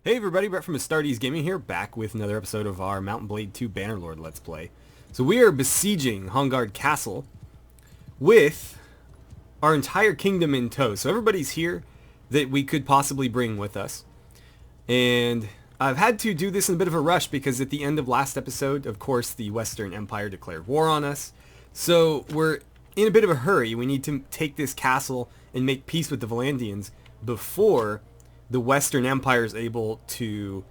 Hey everybody, Brett from AstartesGaming here, back with another episode of our Mount and Blade 2 Bannerlord Let's Play. So we are besieging Hongard Castle with our entire kingdom in tow. So everybody's here that we could possibly bring with us. And I've had to do this in a bit of a rush because at the end of last episode, of course, the Western Empire declared war on us. So we're in a bit of a hurry. We need to take this castle and make peace with the Volandians before the Western Empire is able to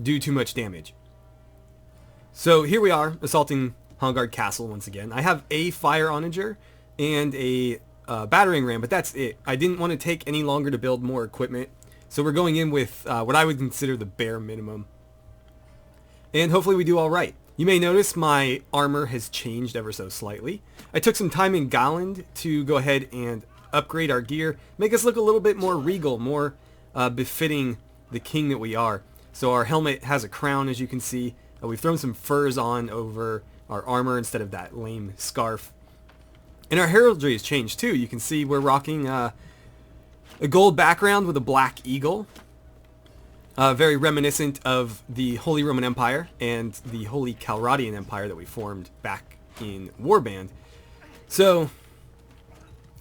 do too much damage. So here we are, assaulting Hongard Castle once again. I have a fire onager and a battering ram, but that's it. I didn't want to take any longer to build more equipment, so we're going in with what I would consider the bare minimum. And hopefully we do all right. You may notice my armor has changed ever so slightly. I took some time in Golland to go ahead and upgrade our gear, make us look a little bit more regal, more befitting the king that we are. So our helmet has a crown, as you can see. We've thrown some furs on over our armor instead of that lame scarf. And our heraldry has changed too. You can see we're rocking a gold background with a black eagle. Very reminiscent of the Holy Roman Empire and the Holy Calradian Empire that we formed back in Warband. So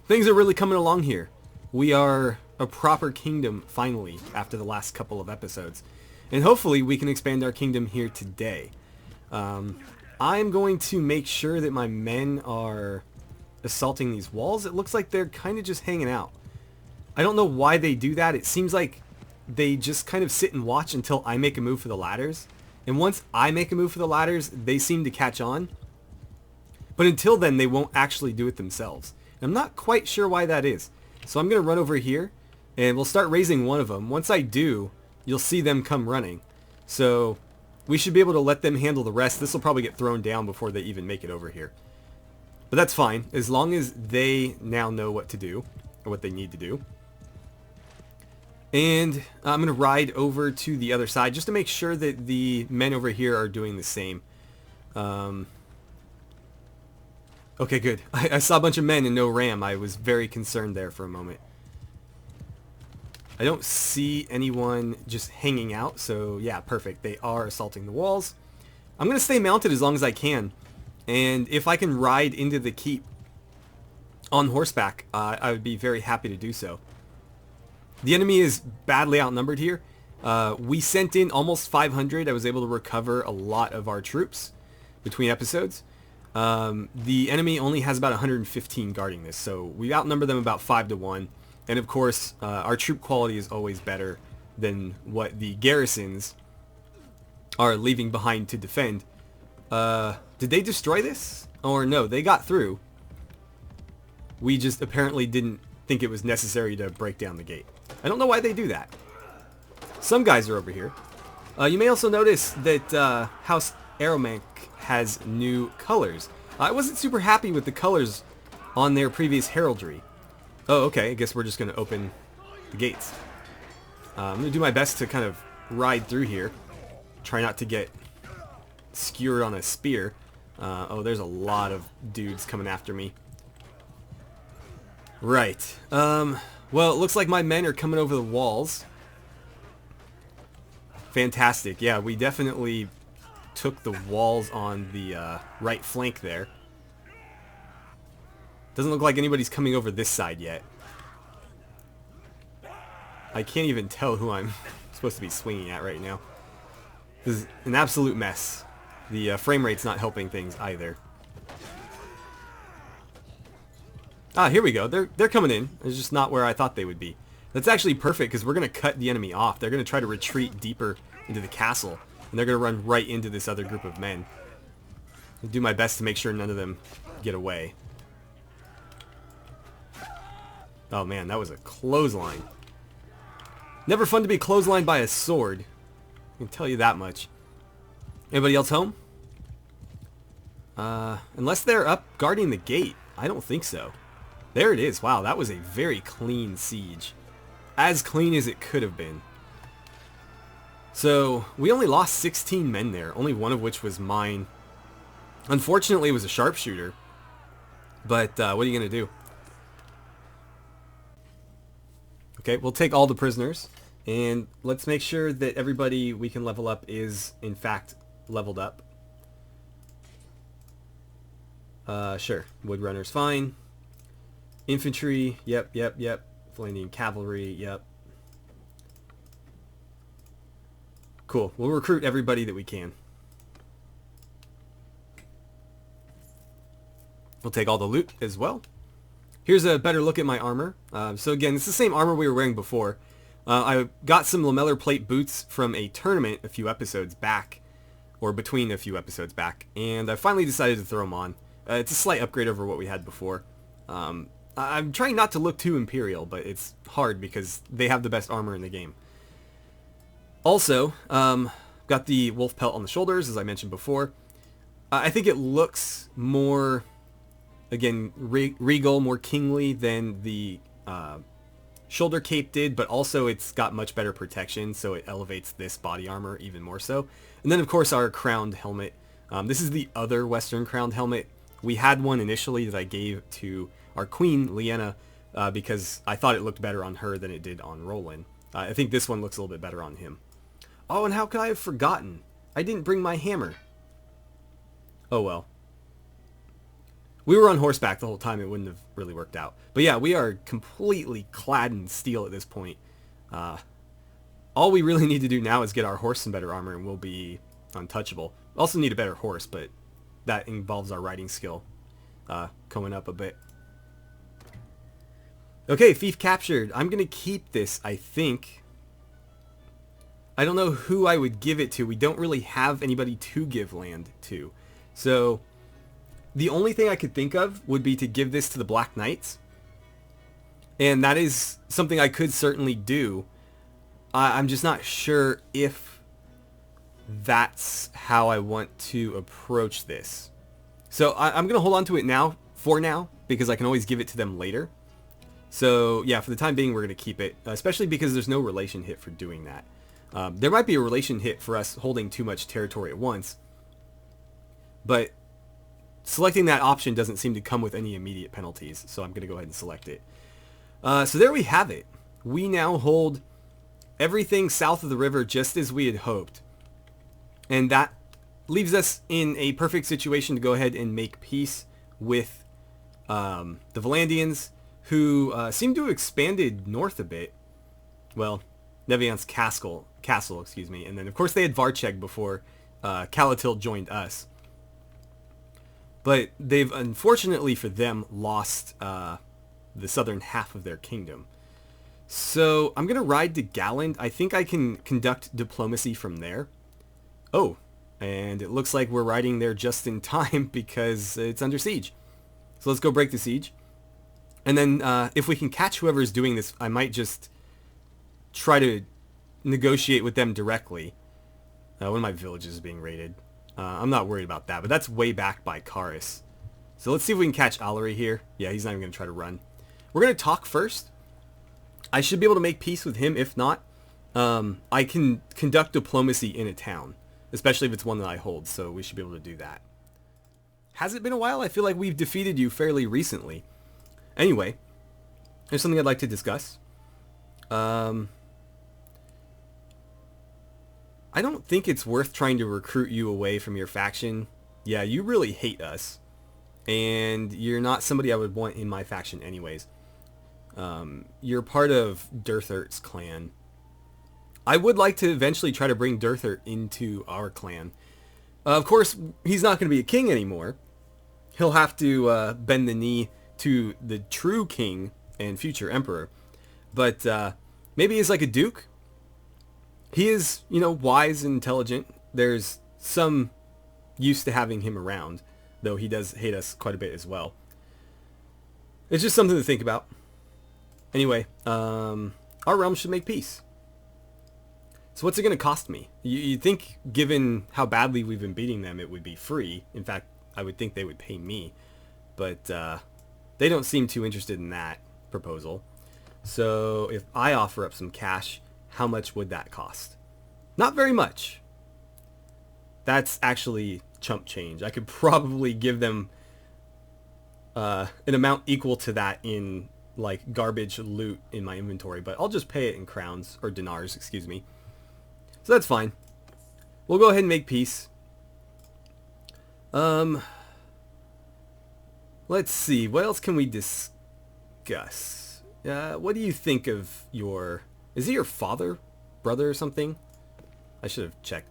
things are really coming along here. We are a proper kingdom finally after the last couple of episodes. And hopefully we can expand our kingdom here today. I'm going to make sure that my men are assaulting these walls. It looks like they're kind of just hanging out. I don't know why they do that. It seems like they just kind of sit and watch until I make a move for the ladders. And once I make a move for the ladders, they seem to catch on. But until then, they won't actually do it themselves. I'm not quite sure why that is. So I'm going to run over here and we'll start raising one of them. Once I do, you'll see them come running. So we should be able to let them handle the rest. This will probably get thrown down before they even make it over here. But that's fine, as long as they now know what to do, or what they need to do. And I'm going to ride over to the other side just to make sure that the men over here are doing the same. Okay, good. I saw a bunch of men and no ram. I was very concerned there for a moment. I don't see anyone just hanging out, so yeah, perfect. They are assaulting the walls. I'm going to stay mounted as long as I can. And if I can ride into the keep on horseback, I would be very happy to do so. The enemy is badly outnumbered here. We sent in almost 500. I was able to recover a lot of our troops between episodes. The enemy only has about 115 guarding this, so we outnumber them about 5 to 1. And of course, our troop quality is always better than what the garrisons are leaving behind to defend. Did they destroy this? Or no, they got through. We just apparently didn't think it was necessary to break down the gate. I don't know why they do that. Some guys are over here. You may also notice that House Aromank has new colors. I wasn't super happy with the colors on their previous heraldry. Oh, okay, I guess we're just going to open the gates. I'm going to do my best to kind of ride through here. Try not to get skewered on a spear. Oh, there's a lot of dudes coming after me. Right. Well, it looks like my men are coming over the walls. Fantastic. Yeah, we definitely took the walls on the right flank there. Doesn't look like anybody's coming over this side yet. I can't even tell who I'm supposed to be swinging at right now. This is an absolute mess. The frame rate's not helping things either. Ah, here we go. They're coming in. It's just not where I thought they would be. That's actually perfect because we're going to cut the enemy off. They're going to try to retreat deeper into the castle. And they're going to run right into this other group of men. I'll do my best to make sure none of them get away. Oh man, that was a clothesline. Never fun to be clotheslined by a sword. I can tell you that much. Anybody else home? Unless they're up guarding the gate. I don't think so. There it is. Wow, that was a very clean siege. As clean as it could have been. So, we only lost 16 men there, only one of which was mine. Unfortunately, it was a sharpshooter. But, what are you going to do? Okay, we'll take all the prisoners. And let's make sure that everybody we can level up is, in fact, leveled up. Sure. Woodrunner's fine. Infantry, yep. Flandrian cavalry, yep. Cool. We'll recruit everybody that we can. We'll take all the loot as well. Here's a better look at my armor. So again, it's the same armor we were wearing before. I got some lamellar plate boots from a tournament a few episodes back, or between a few episodes back, and I finally decided to throw them on. It's a slight upgrade over what we had before. I'm trying not to look too Imperial, but it's hard because they have the best armor in the game. Also, got the wolf pelt on the shoulders, as I mentioned before. I think it looks more, again, regal, more kingly than the shoulder cape did, but also it's got much better protection, so it elevates this body armor even more so. And then, of course, our crowned helmet. This is the other Western crowned helmet. We had one initially that I gave to our queen, Lyanna, because I thought it looked better on her than it did on Roland. I think this one looks a little bit better on him. Oh, and how could I have forgotten? I didn't bring my hammer. Oh well. We were on horseback the whole time, it wouldn't have really worked out. But yeah, we are completely clad in steel at this point. All we really need to do now is get our horse some better armor and we'll be untouchable. Also need a better horse, but that involves our riding skill coming up a bit. Okay, fief captured. I'm going to keep this, I think. I don't know who I would give it to. We don't really have anybody to give land to. So the only thing I could think of would be to give this to the Black Knights. And that is something I could certainly do. I'm just not sure if that's how I want to approach this. So I'm going to hold on to it now, for now, because I can always give it to them later. So yeah, for the time being, we're going to keep it, especially because there's no relation hit for doing that. There might be a relation hit for us holding too much territory at once, but selecting that option doesn't seem to come with any immediate penalties, so I'm going to go ahead and select it. So there we have it. We now hold everything south of the river just as we had hoped, and that leaves us in a perfect situation to go ahead and make peace with the Volandians, who seem to have expanded north a bit. Well, Neviant's castle, excuse me. And then, of course, they had Varcheg before Calatil joined us. But they've, unfortunately for them, lost the southern half of their kingdom. So I'm going to ride to Galland. I think I can conduct diplomacy from there. Oh, and it looks like we're riding there just in time because it's under siege. So let's go break the siege. And then if we can catch whoever's doing this, I might just try to negotiate with them directly. One of my villages is being raided. I'm not worried about that, but that's way back by Karis. So let's see if we can catch Allery here. Yeah, he's not even going to try to run. We're going to talk first. I should be able to make peace with him. If not, I can conduct diplomacy in a town, especially if it's one that I hold, so we should be able to do that. Has it been a while? I feel like we've defeated you fairly recently. Anyway, there's something I'd like to discuss. I don't think it's worth trying to recruit you away from your faction. Yeah, you really hate us. And you're not somebody I would want in my faction anyways. You're part of Durthert's clan. I would like to eventually try to bring Durthert into our clan. Of course, he's not going to be a king anymore. He'll have to bend the knee to the true king and future emperor. But maybe he's like a duke. He is, you know, wise and intelligent. There's some use to having him around, though he does hate us quite a bit as well. It's just something to think about. Anyway, our realm should make peace. So what's it going to cost me? You'd think, given how badly we've been beating them, it would be free. In fact, I would think they would pay me. But they don't seem too interested in that proposal. So if I offer up some cash, how much would that cost? Not very much. That's actually chump change. I could probably give them an amount equal to that in like garbage loot in my inventory, but I'll just pay it in crowns, or dinars, excuse me. So that's fine. We'll go ahead and make peace. Let's see, what else can we discuss? What do you think of your... Is he your father? Brother or something? I should have checked.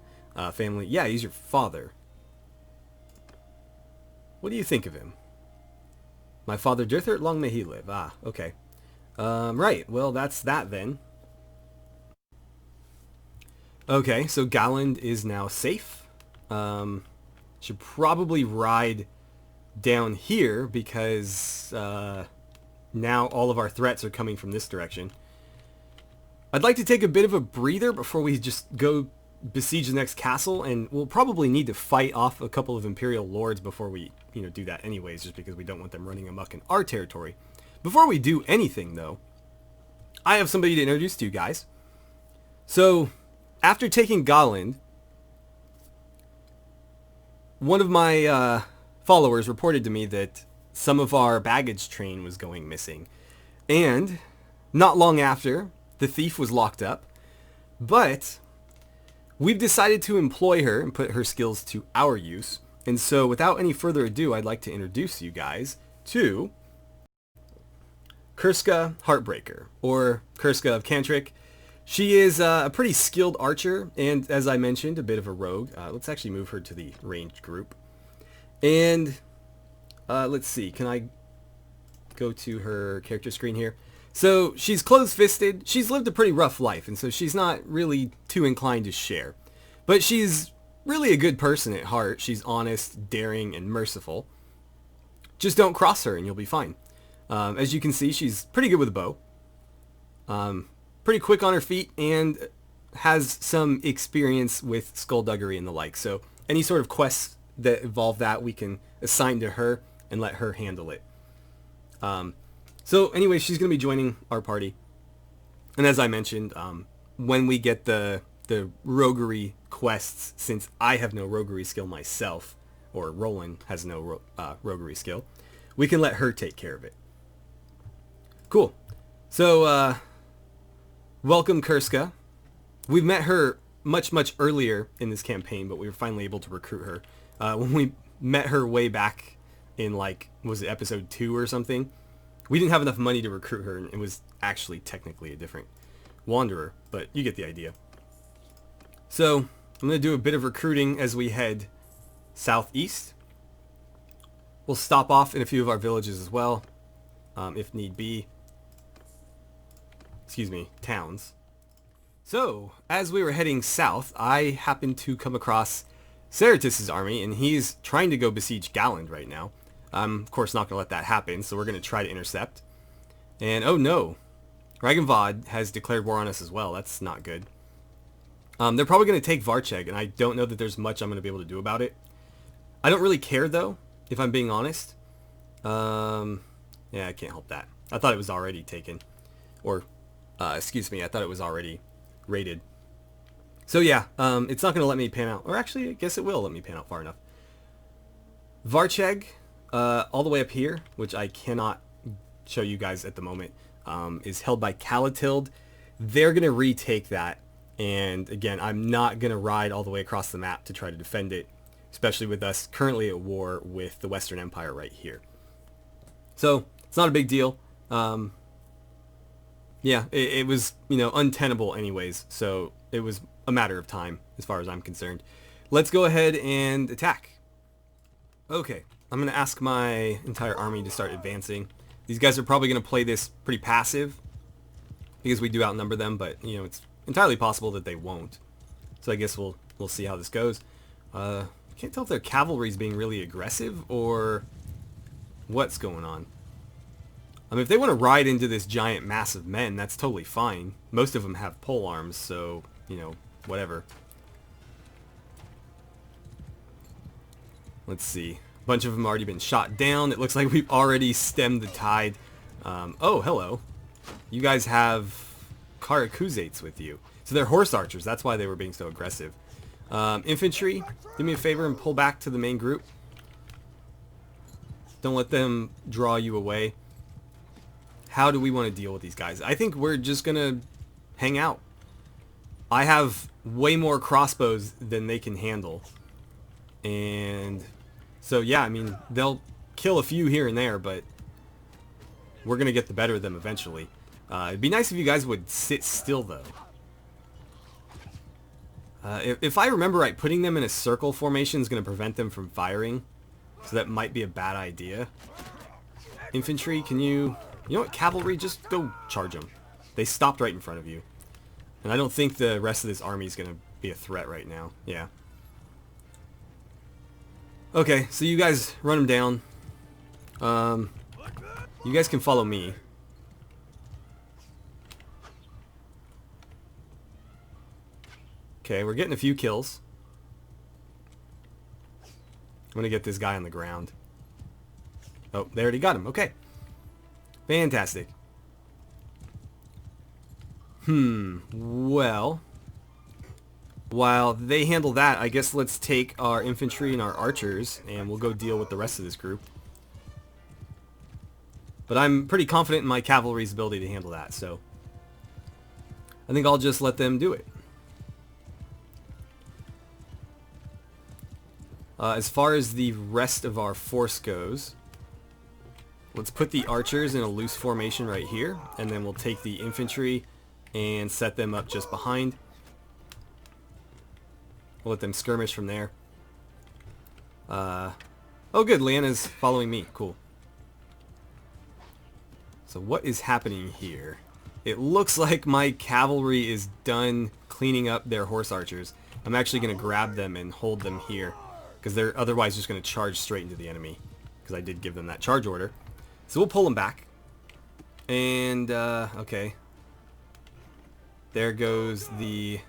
Family. Yeah, he's your father. What do you think of him? My father Dirthert, long may he live. Ah, okay. Right, well that's that then. Okay, so Galland is now safe. Should probably ride down here because now all of our threats are coming from this direction. I'd like to take a bit of a breather before we just go besiege the next castle, and we'll probably need to fight off a couple of Imperial Lords before we, do that anyways, just because we don't want them running amok in our territory. Before we do anything, though, I have somebody to introduce to you guys. So, after taking Galland, one of my followers reported to me that some of our baggage train was going missing. And, not long after, the thief was locked up. But we've decided to employ her and put her skills to our use. And so without any further ado, I'd like to introduce you guys to Kurska Heartbreaker, or Kurska of Cantrick. She is a pretty skilled archer, and as I mentioned, a bit of a rogue. Let's actually move her to the ranged group. And let's see, can I go to her character screen here? So she's close-fisted. She's lived a pretty rough life, and so she's not really too inclined to share. But she's really a good person at heart. She's honest, daring, and merciful. Just don't cross her and you'll be fine. As you can see, she's pretty good with a bow. Pretty quick on her feet, and has some experience with skullduggery and the like. So any sort of quests that involve that, we can assign to her and let her handle it. So anyway, she's going to be joining our party. And as I mentioned, when we get the roguery quests, since I have no roguery skill myself, or Roland has no roguery skill, we can let her take care of it. Cool. So, welcome Kurska. We've met her much earlier in this campaign, but we were finally able to recruit her. When we met her way back in, like, was it episode 2 or something? We didn't have enough money to recruit her, and it was actually technically a different wanderer, but you get the idea. So, I'm going to do a bit of recruiting as we head southeast. We'll stop off in a few of our villages as well, if need be. Excuse me, towns. So, as we were heading south, I happened to come across Astartes' army, and he's trying to go besiege Galland right now. I'm, of course, not going to let that happen, so we're going to try to intercept. And, oh no, Ragnvad has declared war on us as well. That's not good. They're probably going to take Varcheg, and I don't know that there's much I'm going to be able to do about it. I don't really care, though, if I'm being honest. Yeah, I can't help that. I thought it was already taken. Or, excuse me, I thought it was already raided. So yeah, it's not going to let me pan out. Or actually, I guess it will let me pan out far enough. Varcheg, all the way up here, which I cannot show you guys at the moment, is held by Calradian. They're going to retake that. And again, I'm not going to ride all the way across the map to try to defend it, especially with us currently at war with the Western Empire right here. So, it's not a big deal. Yeah, it was, untenable anyways, so it was a matter of time as far as I'm concerned. Let's go ahead and attack. Okay, I'm going to ask my entire army to start advancing. These guys are probably going to play this pretty passive because we do outnumber them, but, it's entirely possible that they won't. So I guess we'll see how this goes. Can't tell if their cavalry is being really aggressive or what's going on. I mean, if they want to ride into this giant mass of men, that's totally fine. Most of them have pole arms, so, whatever. Let's see. A bunch of them already been shot down. It looks like we've already stemmed the tide. Oh, hello. You guys have Karakuzates with you. So they're horse archers. That's why they were being so aggressive. Infantry, do me a favor and pull back to the main group. Don't let them draw you away. how do we want to deal with these guys? I think we're just going to hang out. I have way more crossbows than they can handle. And so, yeah, I mean, they'll kill a few here and there, but we're going to get the better of them eventually. It'd be nice if you guys would sit still, though. If I remember right, putting them in a circle formation is going to prevent them from firing. So that might be a bad idea. Infantry, can you... You know what, cavalry, just go charge them. They stopped right in front of you. And I don't think the rest of this army is going to be a threat right now. Yeah. Okay, so you guys run them down. You guys can follow me. Okay, we're getting a few kills. I'm going to get this guy on the ground. Oh, they already got him. Okay. Fantastic. Well, while they handle that, I guess let's take our infantry and our archers, and we'll go deal with the rest of this group. But I'm pretty confident in my cavalry's ability to handle that, so I think I'll just let them do it. As far as the rest of our force goes, let's put the archers in a loose formation right here, and then we'll take the infantry and set them up just behind. We'll let them skirmish from there. Oh good, Leanna's following me. Cool. So what is happening here? It looks like my cavalry is done cleaning up their horse archers. I'm actually going to grab them and hold them here, because they're otherwise just going to charge straight into the enemy, because I did give them that charge order. So we'll pull them back. And, okay. There goes the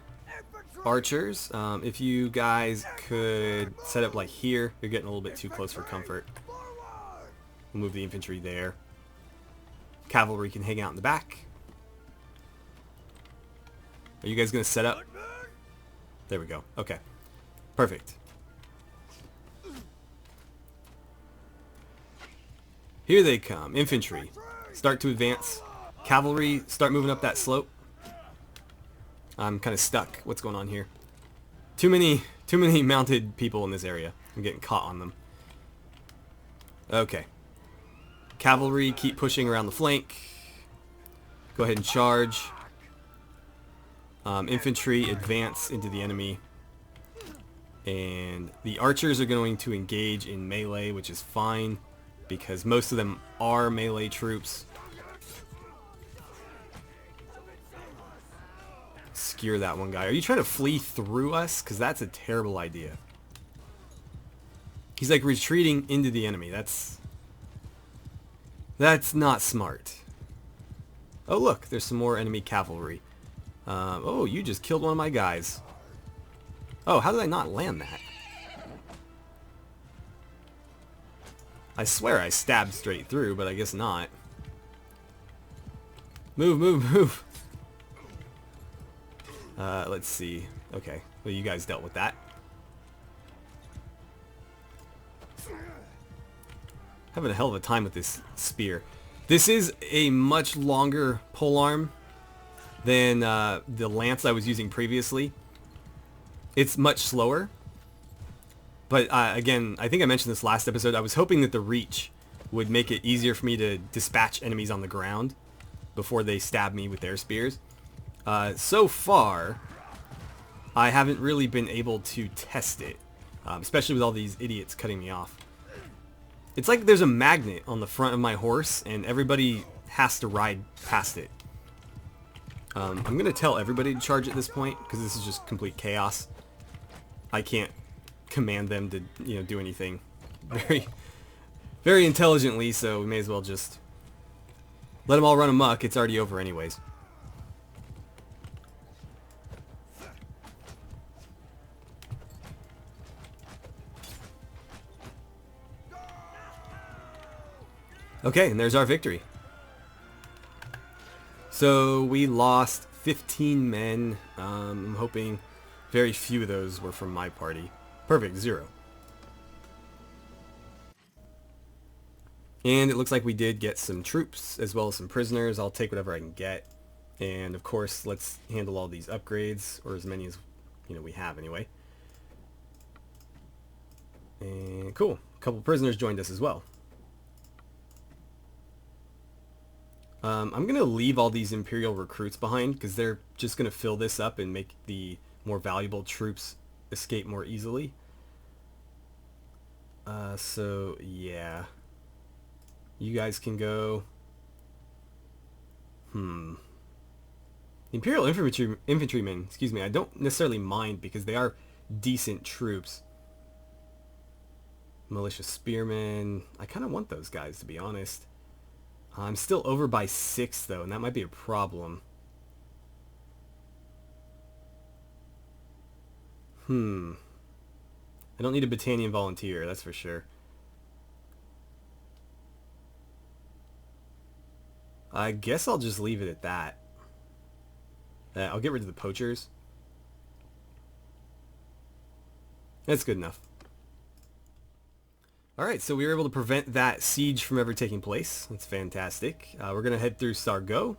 archers. If you guys could set up like here, you're getting a little bit too close for comfort. We'll move the infantry there. Cavalry can hang out in the back. Are you guys going to set up? There we go. Okay. Perfect. Here they come. Infantry, start to advance. Cavalry, start moving up that slope. I'm kind of stuck. What's going on here? Too many mounted people in this area. I'm getting caught on them. Okay. Cavalry, keep pushing around the flank. Go ahead and charge. Infantry, advance into the enemy. And the archers are going to engage in melee, which is fine, because most of them are melee troops. Skewer that one guy. Are you trying to flee through us? Because that's a terrible idea. He's like retreating into the enemy. That's not smart. Oh look, there's some more enemy cavalry. Oh, you just killed one of my guys. Oh, how did I not land that? I swear I stabbed straight through, but I guess not. Move, move, move. Let's see. Okay, well, you guys dealt with that. Having a hell of a time with this spear. This is a much longer polearm than the lance I was using previously. It's much slower. But again, I think I mentioned this last episode, I was hoping that the reach would make it easier for me to dispatch enemies on the ground before they stab me with their spears. So far, I haven't really been able to test it, especially with all these idiots cutting me off. It's like there's a magnet on the front of my horse, and everybody has to ride past it. I'm going to tell everybody to charge at this point, because this is just complete chaos. I can't command them to, you know, do anything very intelligently, so we may as well just let them all run amok. It's already over anyways. Okay, and there's our victory. So we lost 15 men. I'm hoping very few of those were from my party. Perfect, 0. And it looks like we did get some troops as well as some prisoners. I'll take whatever I can get. And of course, let's handle all these upgrades, or as many as we have anyway. And cool, a couple prisoners joined us as well. I'm gonna leave all these Imperial recruits behind because they're just gonna fill this up and make the more valuable troops escape more easily. So yeah, you guys can go. Imperial infantrymen, excuse me, I don't necessarily mind because they are decent troops. Militia spearmen, I kind of want those guys, to be honest. I'm still over by 6 though, and that might be a problem. I don't need a battalion volunteer, that's for sure. I guess I'll just leave it at that. I'll get rid of the poachers. That's good enough. Alright, so we were able to prevent that siege from ever taking place. That's fantastic. We're going to head through Sargo.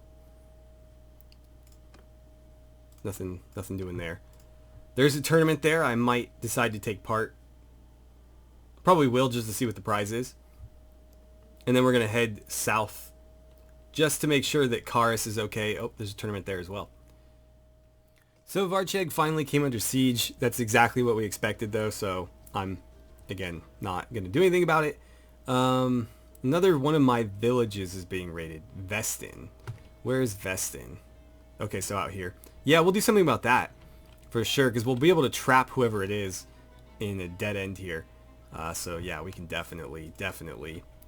Nothing doing there. There's a tournament there. I might decide to take part. Probably will, just to see what the prize is. And then we're going to head south just to make sure that Karis is okay. Oh, there's a tournament there as well. So Varcheg finally came under siege. That's exactly what we expected though, so I'm, again, not going to do anything about it. Another one of my villages is being raided. Vestin. Where is Vestin? Okay, so out here. Yeah, we'll do something about that for sure, because we'll be able to trap whoever it is in a dead end here. So yeah, we can definitely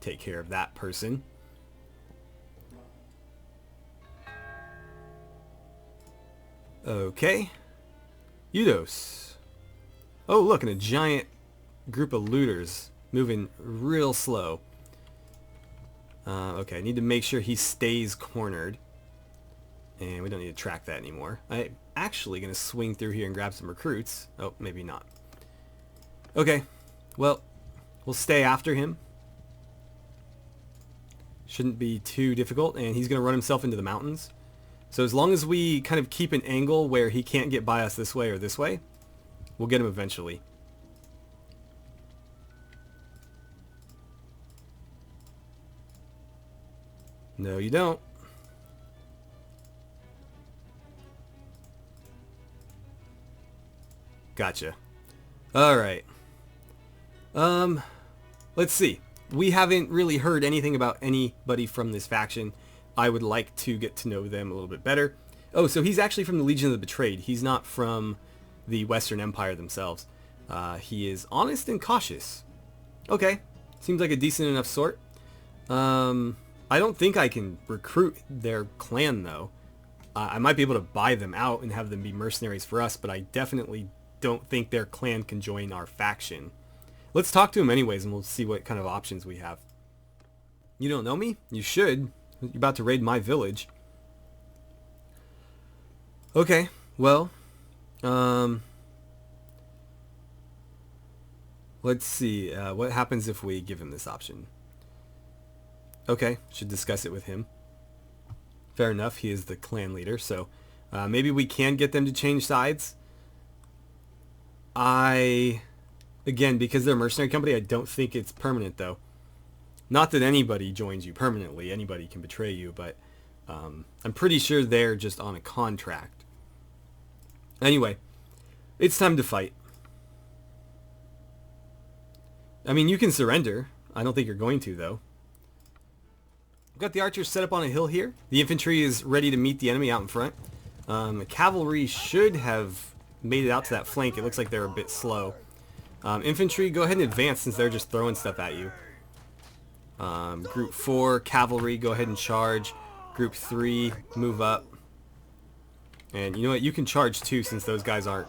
take care of that person. Okay. Eudos. Oh, look, and a giant group of looters moving real slow. Okay, I need to make sure he stays cornered. And we don't need to track that anymore. I'm actually going to swing through here and grab some recruits. Oh, maybe not. Okay, well, we'll stay after him. Shouldn't be too difficult, and he's going to run himself into the mountains. So as long as we kind of keep an angle where he can't get by us this way or this way, we'll get him eventually. No, you don't. Gotcha. Alright. Let's see. We haven't really heard anything about anybody from this faction. I would like to get to know them a little bit better. Oh, so he's actually from the Legion of the Betrayed. He's not from the Western Empire themselves. He is honest and cautious. Okay. Seems like a decent enough sort. I don't think I can recruit their clan, though. I might be able to buy them out and have them be mercenaries for us, but I definitely don't think their clan can join our faction. Let's talk to him anyways, and we'll see what kind of options we have. You don't know me? You should. You're about to raid my village. Okay, well, let's see. What happens if we give him this option? Okay, should discuss it with him. Fair enough, he is the clan leader, so maybe we can get them to change sides. Again, because they're a mercenary company, I don't think it's permanent, though. Not that anybody joins you permanently. Anybody can betray you, but I'm pretty sure they're just on a contract. Anyway, it's time to fight. I mean, you can surrender. I don't think you're going to, though. We've got the archers set up on a hill here. The infantry is ready to meet the enemy out in front. The cavalry should have made it out to that flank. It looks like they're a bit slow. Infantry, go ahead and advance since they're just throwing stuff at you. Group 4, cavalry, go ahead and charge. Group 3, move up. And you know what? You can charge too since those guys aren't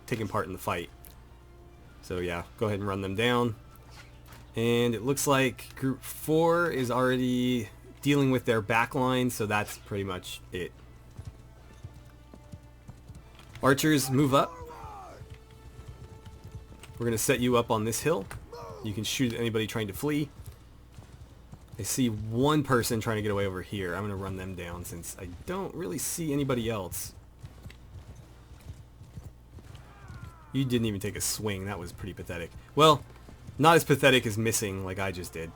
taking part in the fight. So yeah, go ahead and run them down. And it looks like Group 4 is already dealing with their back line, so that's pretty much it. Archers, move up. We're going to set you up on this hill. You can shoot at anybody trying to flee. I see one person trying to get away over here. I'm going to run them down since I don't really see anybody else. You didn't even take a swing. That was pretty pathetic. Well, not as pathetic as missing like I just did.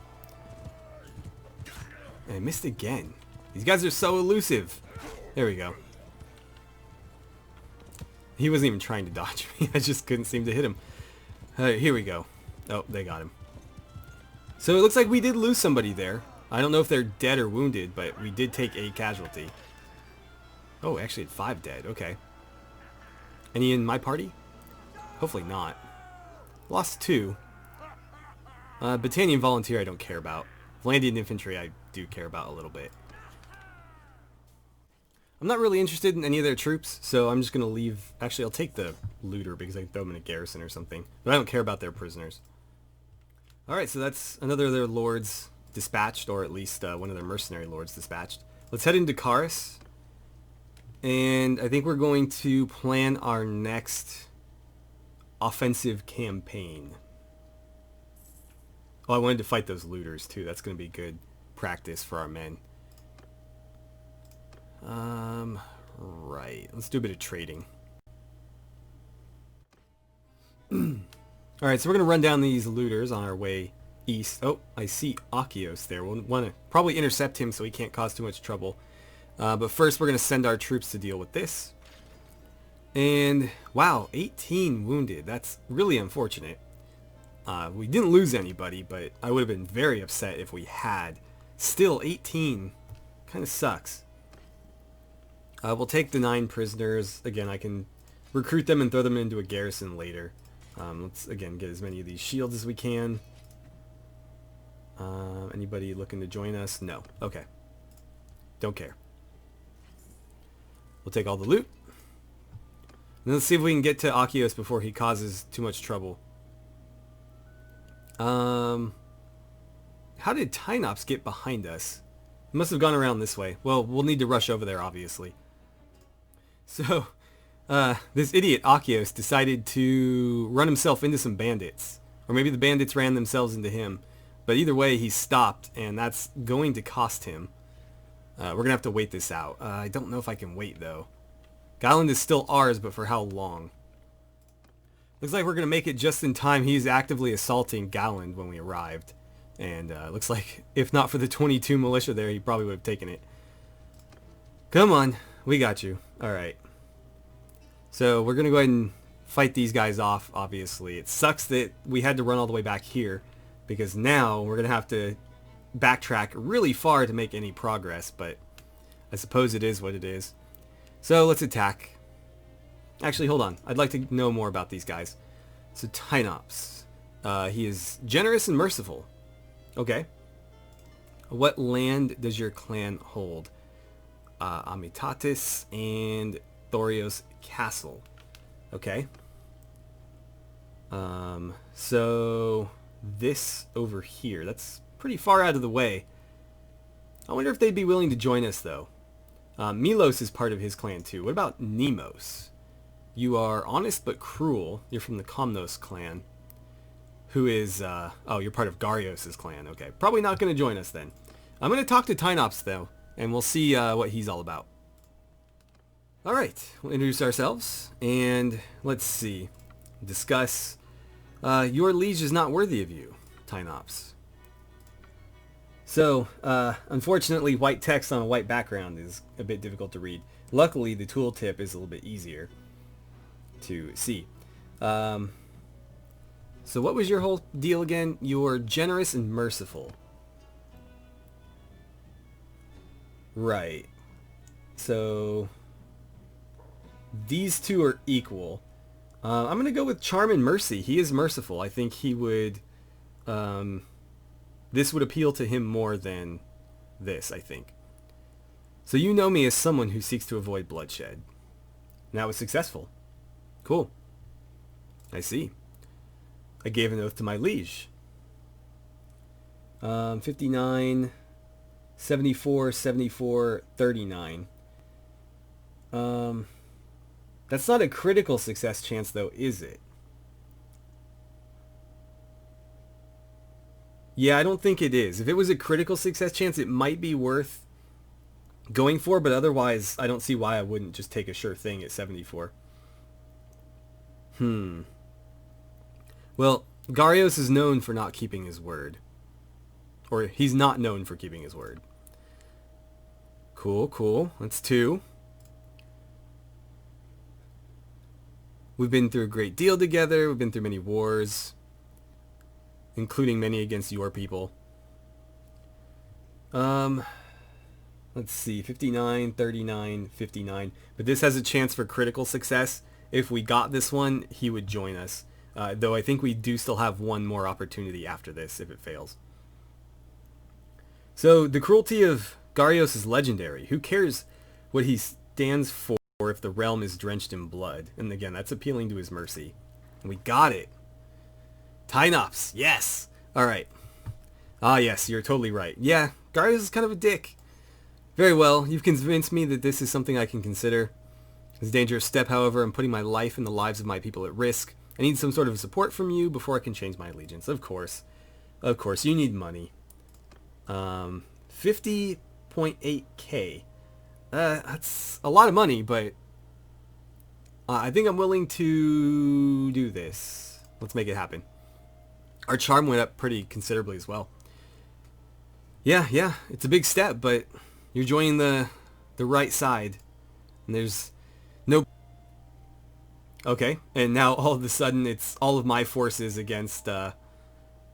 And I missed again. These guys are so elusive. There we go. He wasn't even trying to dodge me. I just couldn't seem to hit him. Here we go. Oh, they got him. So it looks like we did lose somebody there. I don't know if they're dead or wounded, but we did take a casualty. Oh, actually had 5 dead. Okay. Any in my party? Hopefully not. Lost 2. Battalion Volunteer I don't care about. Valandian Infantry I do care about a little bit. I'm not really interested in any of their troops, so I'm just going to leave... Actually, I'll take the looter because I can throw them in a garrison or something. But I don't care about their prisoners. Alright, so that's another of their lords dispatched, or at least one of their mercenary lords dispatched. Let's head into Karis. And I think we're going to plan our next offensive campaign. Oh, I wanted to fight those looters too. That's going to be good practice for our men. Right. Let's do a bit of trading. Alright, so we're going to run down these looters on our way east. Oh, I see Akios there. We'll want to probably intercept him so he can't cause too much trouble. But first we're going to send our troops to deal with this. And, wow, 18 wounded. That's really unfortunate. We didn't lose anybody, but I would have been very upset if we had. Still, 18 kind of sucks. We'll take the 9 prisoners. Again, I can recruit them and throw them into a garrison later. Let's, again, get as many of these shields as we can. Anybody looking to join us? No. Okay. Don't care. We'll take all the loot. And let's see if we can get to Akios before he causes too much trouble. How did Tynops get behind us? He must have gone around this way. Well, we'll need to rush over there, obviously. So, this idiot Akios decided to run himself into some bandits. Or maybe the bandits ran themselves into him. But either way, he stopped, and that's going to cost him. We're going to have to wait this out. I don't know if I can wait, though. Guyland is still ours, but for how long? Looks like we're going to make it just in time. He's actively assaulting Gowland when we arrived. And looks like, if not for the 22 militia there, he probably would have taken it. Come on. We got you. Alright. So we're going to go ahead and fight these guys off, obviously. It sucks that we had to run all the way back here, because now we're going to have to backtrack really far to make any progress, but I suppose it is what it is. So let's attack. Actually, hold on. I'd like to know more about these guys. So Tynops. He is generous and merciful. Okay. What land does your clan hold? Amitatis and Thorios Castle. Okay. So this over here, that's pretty far out of the way. I wonder if they'd be willing to join us, though. Milos is part of his clan, too. What about Nemos? You are honest but cruel. You're from the Komnos clan. Who is, oh, you're part of Garios' clan. Okay, probably not going to join us, then. I'm going to talk to Tynops, though, and we'll see what he's all about. Alright, we'll introduce ourselves, and let's see. Discuss. Your liege is not worthy of you, Tynops. So, unfortunately, white text on a white background is a bit difficult to read. Luckily, the tooltip is a little bit easier to see. So what was your whole deal again? You're generous and merciful. Right. So these two are equal. I'm going to go with Charm and Mercy. He is merciful. I think he would... this would appeal to him more than this, I think. So you know me as someone who seeks to avoid bloodshed. And that was successful. Cool. I see. I gave an oath to my liege. 59, 74, 74, 39. That's not a critical success chance, though, is it? Yeah, I don't think it is. If it was a critical success chance, it might be worth going for, but otherwise, I don't see why I wouldn't just take a sure thing at 74. Well, Garios is known for not keeping his word. Or he's not known for keeping his word. Cool, cool. That's 2. We've been through a great deal together. We've been through many wars, including many against your people. Let's see, 59, 39, 59. But this has a chance for critical success. If we got this one, he would join us. Though I think we do still have one more opportunity after this if it fails. So the cruelty of Garios is legendary. Who cares what he stands for if the realm is drenched in blood? And again, that's appealing to his mercy. And we got it. Tynops, yes! Alright. Ah yes, you're totally right. Yeah, Garios is kind of a dick. Very well, you've convinced me that this is something I can consider. It's a dangerous step, however. I'm putting my life and the lives of my people at risk. I need some sort of support from you before I can change my allegiance. Of course. Of course, you need money. 50.8k. That's a lot of money, but I think I'm willing to do this. Let's make it happen. Our charm went up pretty considerably as well. Yeah, it's a big step, but you're joining the right side. And there's no... Okay, and now all of a sudden it's all of my forces against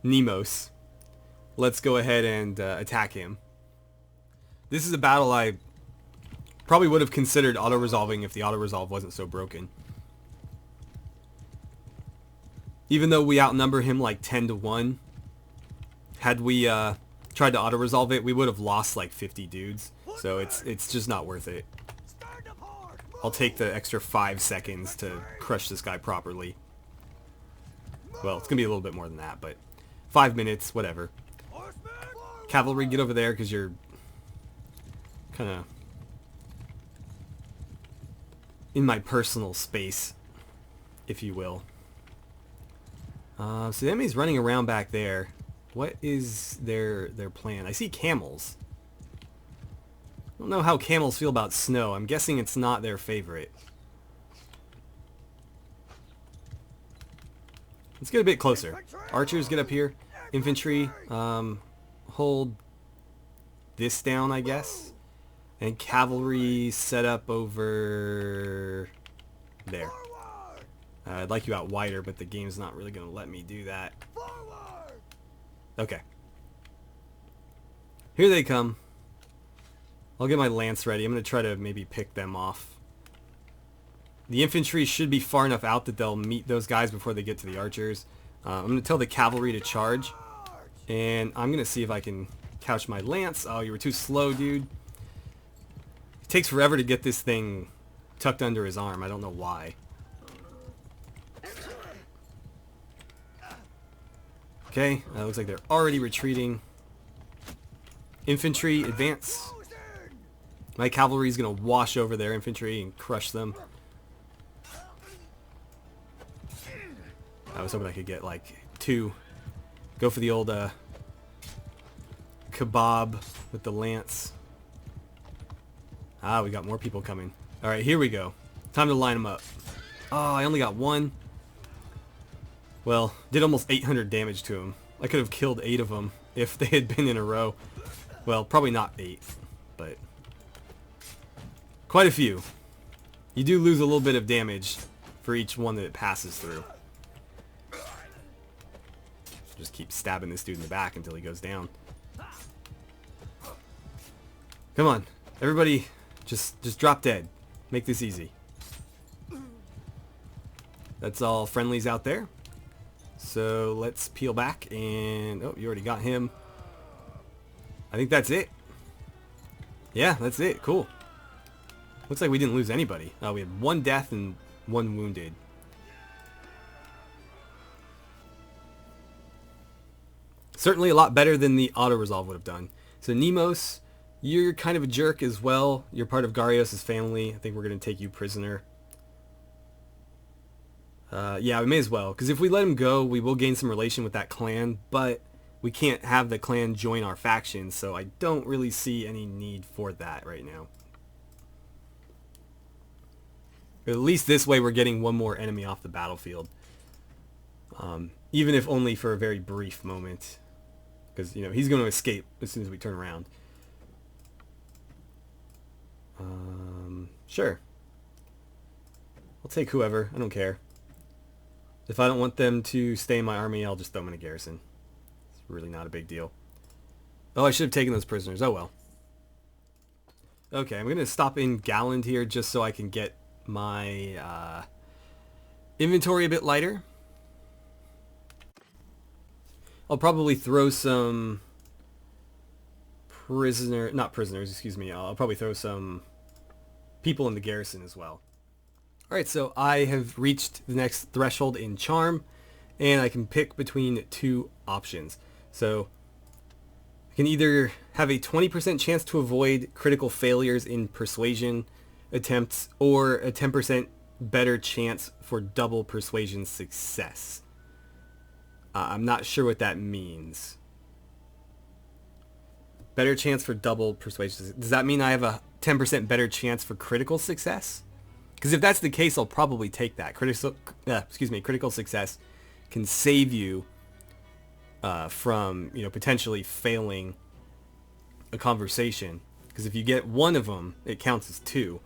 Nemos. Let's go ahead and attack him. This is a battle I probably would have considered auto-resolving if the auto-resolve wasn't so broken. Even though we outnumber him like 10 to 1, had we tried to auto-resolve it, we would have lost like 50 dudes. So it's just not worth it. I'll take the extra 5 seconds to crush this guy properly. Well, it's going to be a little bit more than that, but 5 minutes, whatever. Cavalry, get over there because you're kind of in my personal space, if you will. So the enemy's running around back there. What is their plan? I see camels. I don't know how camels feel about snow. I'm guessing it's not their favorite. Let's get a bit closer. Archers, get up here. Infantry, hold this down, I guess. And cavalry set up over there. I'd like you out wider, but the game's not really going to let me do that. Okay. Here they come. I'll get my lance ready. I'm going to try to maybe pick them off. The infantry should be far enough out that they'll meet those guys before they get to the archers. I'm going to tell the cavalry to charge. And I'm going to see if I can couch my lance. Oh, you were too slow, dude. It takes forever to get this thing tucked under his arm. I don't know why. Okay, looks like they're already retreating. Infantry, advance. My cavalry is going to wash over their infantry and crush them. I was hoping I could get like 2. Go for the old kebab with the lance. Ah, we got more people coming. Alright, here we go. Time to line them up. Oh, I only got 1. Well, did almost 800 damage to him. I could have killed 8 of them if they had been in a row. Well, probably not 8, but quite a few. You do lose a little bit of damage for each one that it passes through. Just keep stabbing this dude in the back until he goes down. Come on, everybody, just drop dead. Make this easy. That's all friendlies out there. So let's peel back and... Oh, you already got him. I think that's it. Yeah, that's it. Cool. Looks like we didn't lose anybody. We had 1 death and 1 wounded. Certainly a lot better than the auto-resolve would have done. So Nemos, you're kind of a jerk as well. You're part of Garios' family. I think we're going to take you prisoner. Yeah, we may as well. Because if we let him go, we will gain some relation with that clan. But we can't have the clan join our faction, so I don't really see any need for that right now. At least this way we're getting one more enemy off the battlefield. Even if only for a very brief moment. Because, you know, he's going to escape as soon as we turn around. Sure. I'll take whoever. I don't care. If I don't want them to stay in my army, I'll just throw them in a garrison. It's really not a big deal. Oh, I should have taken those prisoners. Oh well. Okay, I'm going to stop in Galland here just so I can get my inventory a bit lighter. I'll probably throw some not prisoners, excuse me. I'll probably throw some people in the garrison as well. Alright, so I have reached the next threshold in Charm, and I can pick between two options. So I can either have a 20% chance to avoid critical failures in persuasion attempts, or a 10% better chance for double persuasion success. I'm not sure what that means. Better chance for double persuasion. Does that mean I have a 10% better chance for critical success? Because if that's the case, I'll probably take that. Critical success can save you from, you know, potentially failing a conversation. Because if you get one of them, it counts as two.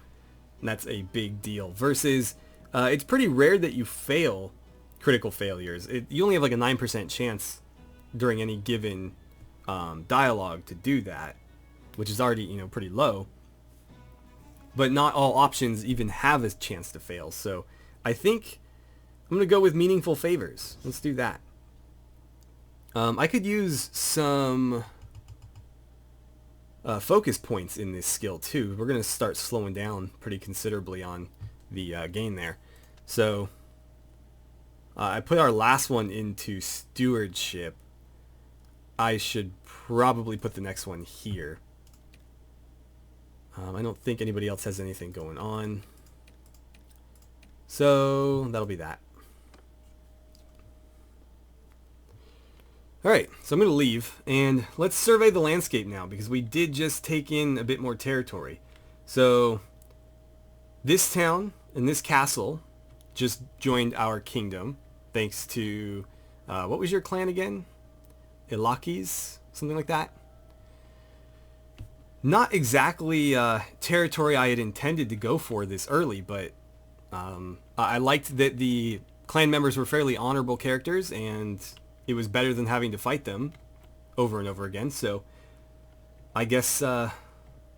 And that's a big deal. Versus, it's pretty rare that you fail critical failures. You only have like a 9% chance during any given dialogue to do that, which is already, you know, pretty low. But not all options even have a chance to fail. So I think I'm going to go with meaningful favors. Let's do that. I could use some focus points in this skill too. We're going to start slowing down pretty considerably on the gain there. So I put our last one into stewardship. I should probably put the next one here. I don't think anybody else has anything going on. So that'll be that. Alright, so I'm going to leave, and let's survey the landscape now, because we did just take in a bit more territory. So this town and this castle just joined our kingdom, thanks to, what was your clan again? Ilakis? Something like that? Not exactly territory I had intended to go for this early, but I liked that the clan members were fairly honorable characters, and it was better than having to fight them over and over again. So I guess,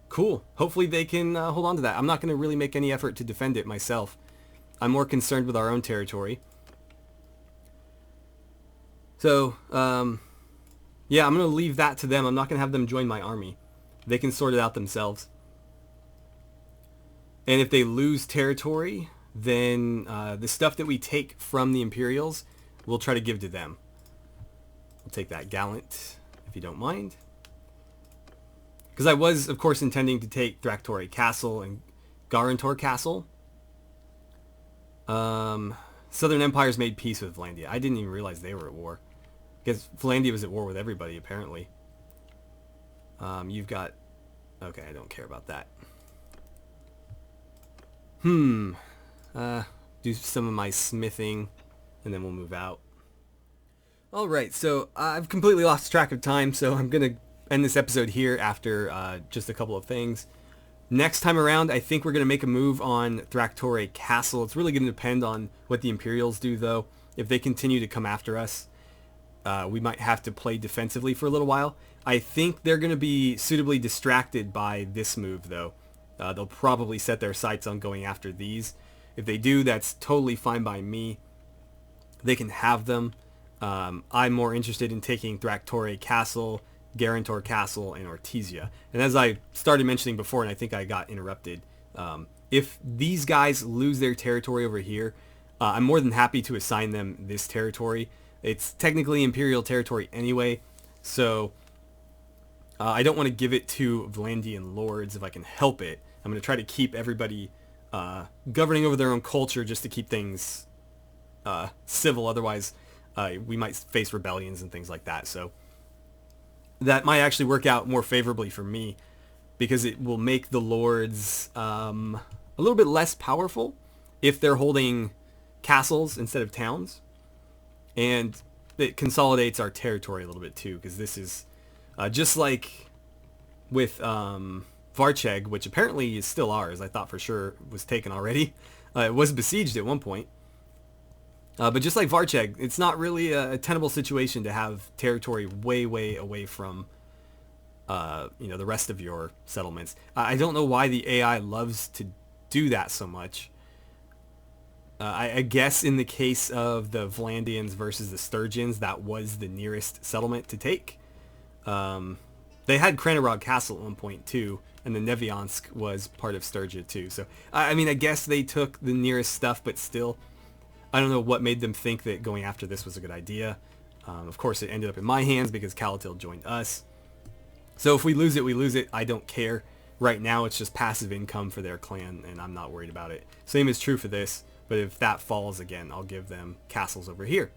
cool. Hopefully they can hold on to that. I'm not going to really make any effort to defend it myself. I'm more concerned with our own territory. So, yeah, I'm going to leave that to them. I'm not going to have them join my army. They can sort it out themselves. And if they lose territory, then the stuff that we take from the Imperials, we'll try to give to them. We'll take that Gallant, if you don't mind. Because I was, of course, intending to take Thraktori Castle and Garantor Castle. Southern Empires made peace with Vlandia. I didn't even realize they were at war. Because Vlandia was at war with everybody, apparently. You've got... Okay, I don't care about that. Do some of my smithing, and then we'll move out. Alright, so I've completely lost track of time, so I'm going to end this episode here after just a couple of things. Next time around, I think we're going to make a move on Thraktori Castle. It's really going to depend on what the Imperials do, though. If they continue to come after us, we might have to play defensively for a little while. I think they're going to be suitably distracted by this move, though. They'll probably set their sights on going after these. If they do, that's totally fine by me. They can have them. I'm more interested in taking Thraktori Castle, Garantor Castle, and Ortesia. And as I started mentioning before, and I think I got interrupted, if these guys lose their territory over here, I'm more than happy to assign them this territory. It's technically Imperial territory anyway, so I don't want to give it to Vlandian lords if I can help it. I'm going to try to keep everybody governing over their own culture just to keep things civil. Otherwise, we might face rebellions and things like that. So that might actually work out more favorably for me, because it will make the lords a little bit less powerful if they're holding castles instead of towns. And it consolidates our territory a little bit too, because this is just like with Varcheg, which apparently is still ours. I thought for sure was taken already. It was besieged at one point. But just like Varcheg, it's not really a tenable situation to have territory way, way away from the rest of your settlements. I don't know why the AI loves to do that so much. I guess in the case of the Vlandians versus the Sturgeons, that was the nearest settlement to take. They had Kranarog Castle at one point too, and the Neviansk was part of Sturgia too. So, I mean, I guess they took the nearest stuff, but still, I don't know what made them think that going after this was a good idea. Of course, it ended up in my hands because Calradian joined us. So if we lose it, we lose it. I don't care. Right now, it's just passive income for their clan, and I'm not worried about it. Same is true for this, but if that falls again, I'll give them castles over here.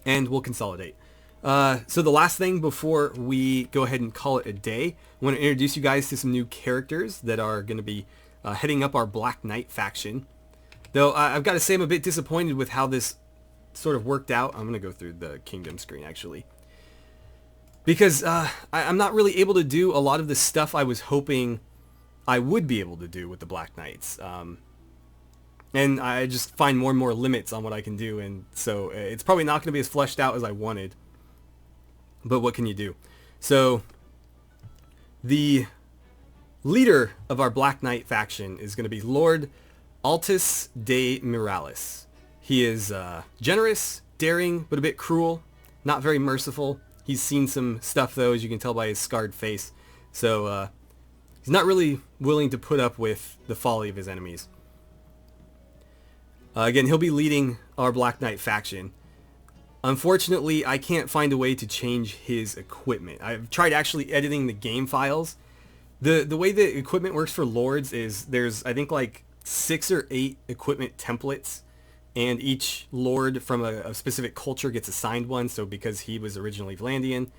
And we'll consolidate. So the last thing before we go ahead and call it a day, I want to introduce you guys to some new characters that are going to be heading up our Black Knight faction. Though I've got to say I'm a bit disappointed with how this sort of worked out. I'm going to go through the kingdom screen actually, because I'm not really able to do a lot of the stuff I was hoping I would be able to do with the Black Knights. And I just find more and more limits on what I can do, and so it's probably not going to be as fleshed out as I wanted. But what can you do? So the leader of our Black Knight faction is going to be Lord Altus de Miralis. He is generous, daring, but a bit cruel, not very merciful. He's seen some stuff though, as you can tell by his scarred face. So he's not really willing to put up with the folly of his enemies. Again, he'll be leading our Black Knight faction. Unfortunately, I can't find a way to change his equipment. I've tried actually editing the game files. The way the equipment works for Lords is there's, I think, like 6 or 8 equipment templates, and each Lord from a specific culture gets assigned one. So because he was originally Vlandian,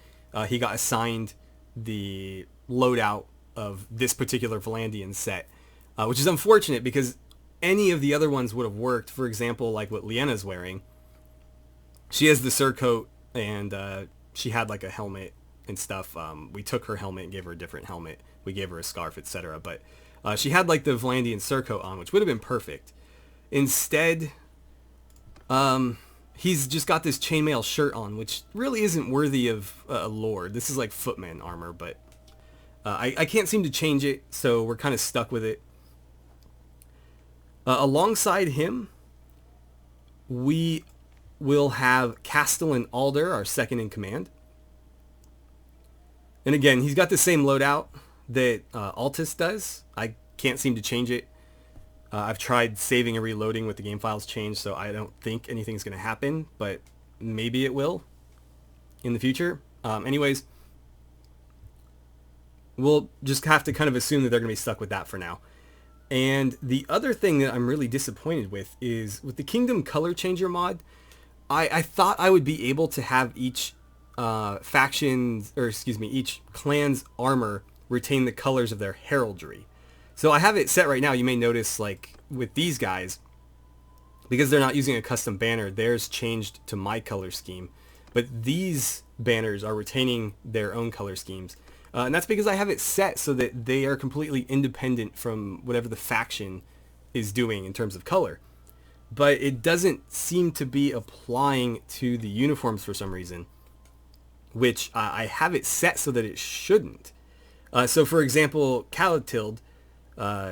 he got assigned the loadout of this particular Vlandian set, which is unfortunate because any of the other ones would have worked. For example, like what Leanna's wearing. She has the surcoat, and she had like a helmet and stuff. We took her helmet and gave her a different helmet. We gave her a scarf, etc. But she had like the Vlandian surcoat on, which would have been perfect. Instead, he's just got this chainmail shirt on, which really isn't worthy of a lord. This is like footman armor, but I can't seem to change it, so we're kind of stuck with it. Alongside him, we will have Castellan Alder, our second in command. And again, he's got the same loadout that Altus does. I can't seem to change it. I've tried saving and reloading with the game files changed, so I don't think anything's going to happen, but maybe it will in the future. Anyways, we'll just have to kind of assume that they're going to be stuck with that for now. And the other thing that I'm really disappointed with is with the Kingdom Color Changer mod, I thought I would be able to have each each clan's armor retain the colors of their heraldry. So I have it set right now. You may notice, like with these guys, because they're not using a custom banner, theirs changed to my color scheme. But these banners are retaining their own color schemes. And that's because I have it set so that they are completely independent from whatever the faction is doing in terms of color. But it doesn't seem to be applying to the uniforms for some reason, which I have it set so that it shouldn't. So for example, Calradian,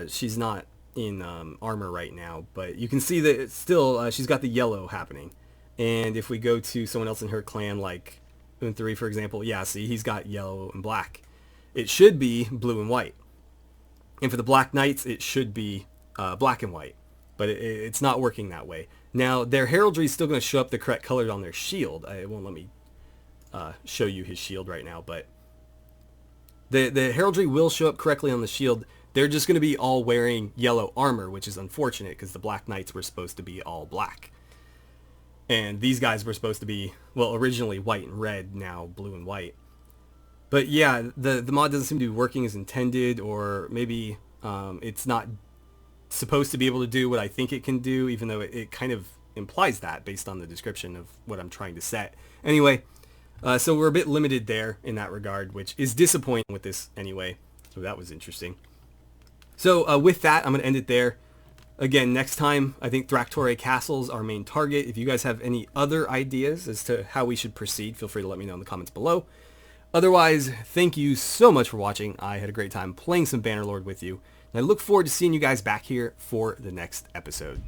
she's not in armor right now, but you can see that it's still, she's got the yellow happening. And if we go to someone else in her clan, like Unthree, for example, yeah, see, he's got yellow and black. It should be blue and white. And for the Black Knights, it should be black and white. But it's not working that way. Now, their heraldry is still going to show up the correct colors on their shield. It won't let me show you his shield right now, but the heraldry will show up correctly on the shield. They're just going to be all wearing yellow armor, which is unfortunate because the Black Knights were supposed to be all black. And these guys were supposed to be, well, originally white and red, now blue and white. But yeah, the mod doesn't seem to be working as intended, or maybe it's not supposed to be able to do what I think it can do, even though it kind of implies that based on the description of what I'm trying to set. Anyway, so we're a bit limited there in that regard, which is disappointing with this anyway. So that was interesting. So with that, I'm going to end it there. Again, next time, I think Thraktorae Castle's our main target. If you guys have any other ideas as to how we should proceed, feel free to let me know in the comments below. Otherwise, thank you so much for watching. I had a great time playing some Bannerlord with you, and I look forward to seeing you guys back here for the next episode.